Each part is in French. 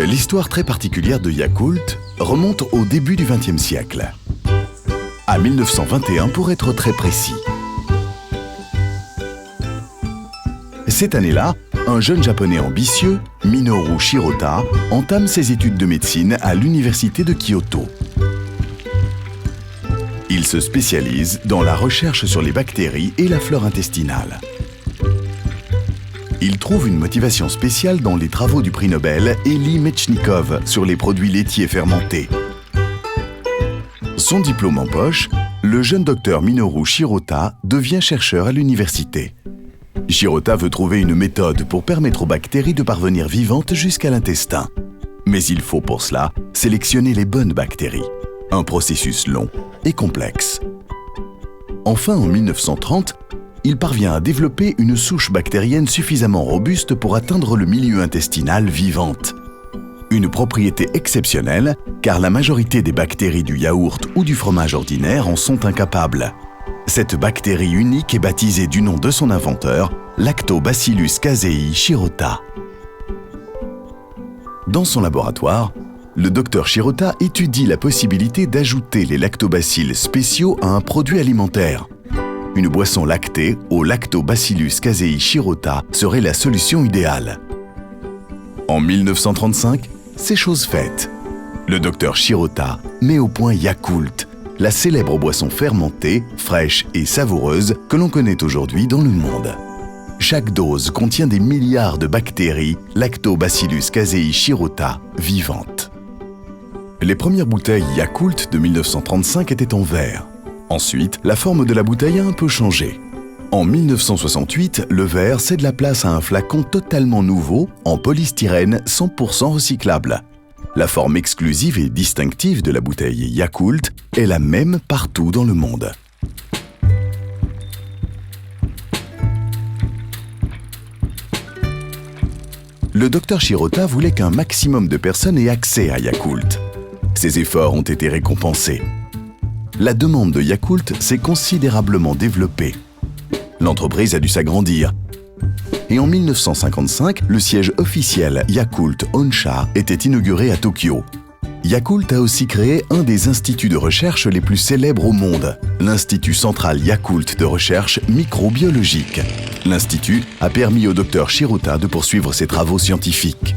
L'histoire très particulière de Yakult remonte au début du XXe siècle. À 1921 pour être très précis. Cette année-là, un jeune japonais ambitieux, Minoru Shirota, entame ses études de médecine à l'université de Kyoto. Il se spécialise dans la recherche sur les bactéries et la flore intestinale. Il trouve une motivation spéciale dans les travaux du prix Nobel Elie Metchnikov sur les produits laitiers fermentés. Son diplôme en poche, le jeune docteur Minoru Shirota devient chercheur à l'université. Shirota veut trouver une méthode pour permettre aux bactéries de parvenir vivantes jusqu'à l'intestin. Mais il faut pour cela sélectionner les bonnes bactéries. Un processus long et complexe. Enfin, en 1930, il parvient à développer une souche bactérienne suffisamment robuste pour atteindre le milieu intestinal vivante. Une propriété exceptionnelle, car la majorité des bactéries du yaourt ou du fromage ordinaire en sont incapables. Cette bactérie unique est baptisée du nom de son inventeur, Lactobacillus casei Shirota. Dans son laboratoire, le docteur Shirota étudie la possibilité d'ajouter les lactobacilles spéciaux à un produit alimentaire. Une boisson lactée au Lactobacillus casei Shirota serait la solution idéale. En 1935, c'est chose faite. Le docteur Shirota met au point Yakult, la célèbre boisson fermentée, fraîche et savoureuse que l'on connaît aujourd'hui dans le monde. Chaque dose contient des milliards de bactéries Lactobacillus casei Shirota vivantes. Les premières bouteilles Yakult de 1935 étaient en verre. Ensuite, la forme de la bouteille a un peu changé. En 1968, le verre cède la place à un flacon totalement nouveau, en polystyrène 100% recyclable. La forme exclusive et distinctive de la bouteille Yakult est la même partout dans le monde. Le docteur Shirota voulait qu'un maximum de personnes aient accès à Yakult. Ses efforts ont été récompensés. La demande de Yakult s'est considérablement développée. L'entreprise a dû s'agrandir. Et en 1955, le siège officiel Yakult Honsha était inauguré à Tokyo. Yakult a aussi créé un des instituts de recherche les plus célèbres au monde, l'Institut central Yakult de recherche microbiologique. L'institut a permis au docteur Shirota de poursuivre ses travaux scientifiques.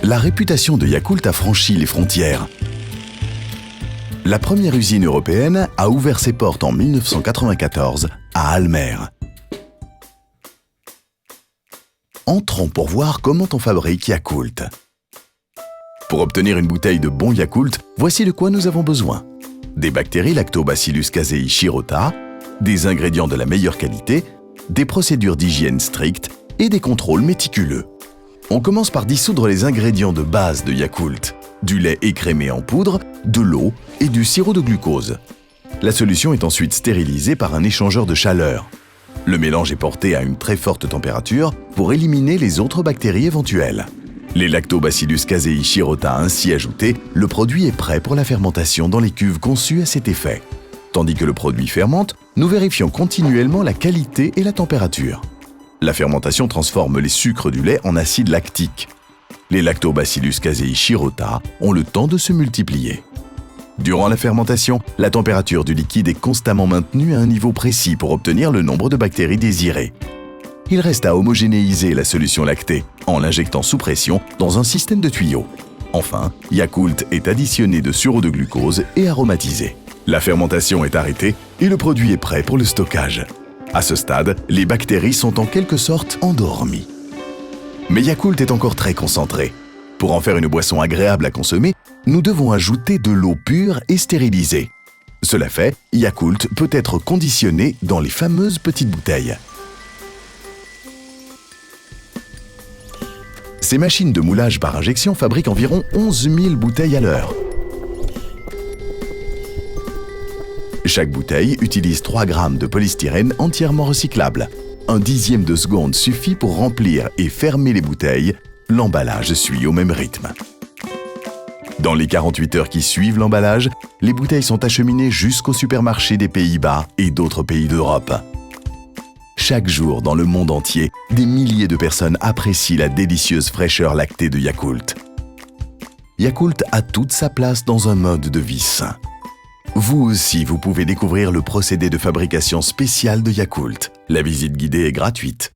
La réputation de Yakult a franchi les frontières. La première usine européenne a ouvert ses portes en 1994 à Almer. Entrons pour voir comment on fabrique Yakult. Pour obtenir une bouteille de bon Yakult, voici de quoi nous avons besoin. Des bactéries Lactobacillus casei Shirota, des ingrédients de la meilleure qualité, des procédures d'hygiène strictes et des contrôles méticuleux. On commence par dissoudre les ingrédients de base de Yakult. Du lait écrémé en poudre, de l'eau et du sirop de glucose. La solution est ensuite stérilisée par un échangeur de chaleur. Le mélange est porté à une très forte température pour éliminer les autres bactéries éventuelles. Les Lactobacillus casei Shirota ainsi ajoutés, le produit est prêt pour la fermentation dans les cuves conçues à cet effet. Tandis que le produit fermente, nous vérifions continuellement la qualité et la température. La fermentation transforme les sucres du lait en acide lactique. Les Lactobacillus casei Shirota ont le temps de se multiplier. Durant la fermentation, la température du liquide est constamment maintenue à un niveau précis pour obtenir le nombre de bactéries désirées. Il reste à homogénéiser la solution lactée en l'injectant sous pression dans un système de tuyaux. Enfin, Yakult est additionné de sirop de glucose et aromatisé. La fermentation est arrêtée et le produit est prêt pour le stockage. À ce stade, les bactéries sont en quelque sorte endormies. Mais Yakult est encore très concentré. Pour en faire une boisson agréable à consommer, nous devons ajouter de l'eau pure et stérilisée. Cela fait, Yakult peut être conditionné dans les fameuses petites bouteilles. Ces machines de moulage par injection fabriquent environ 11 000 bouteilles à l'heure. Chaque bouteille utilise 3 grammes de polystyrène entièrement recyclable. Un dixième de seconde suffit pour remplir et fermer les bouteilles. L'emballage suit au même rythme. Dans les 48 heures qui suivent l'emballage, les bouteilles sont acheminées jusqu'au supermarché des Pays-Bas et d'autres pays d'Europe. Chaque jour, dans le monde entier, des milliers de personnes apprécient la délicieuse fraîcheur lactée de Yakult. Yakult a toute sa place dans un mode de vie sain. Vous aussi, vous pouvez découvrir le procédé de fabrication spécial de Yakult. La visite guidée est gratuite.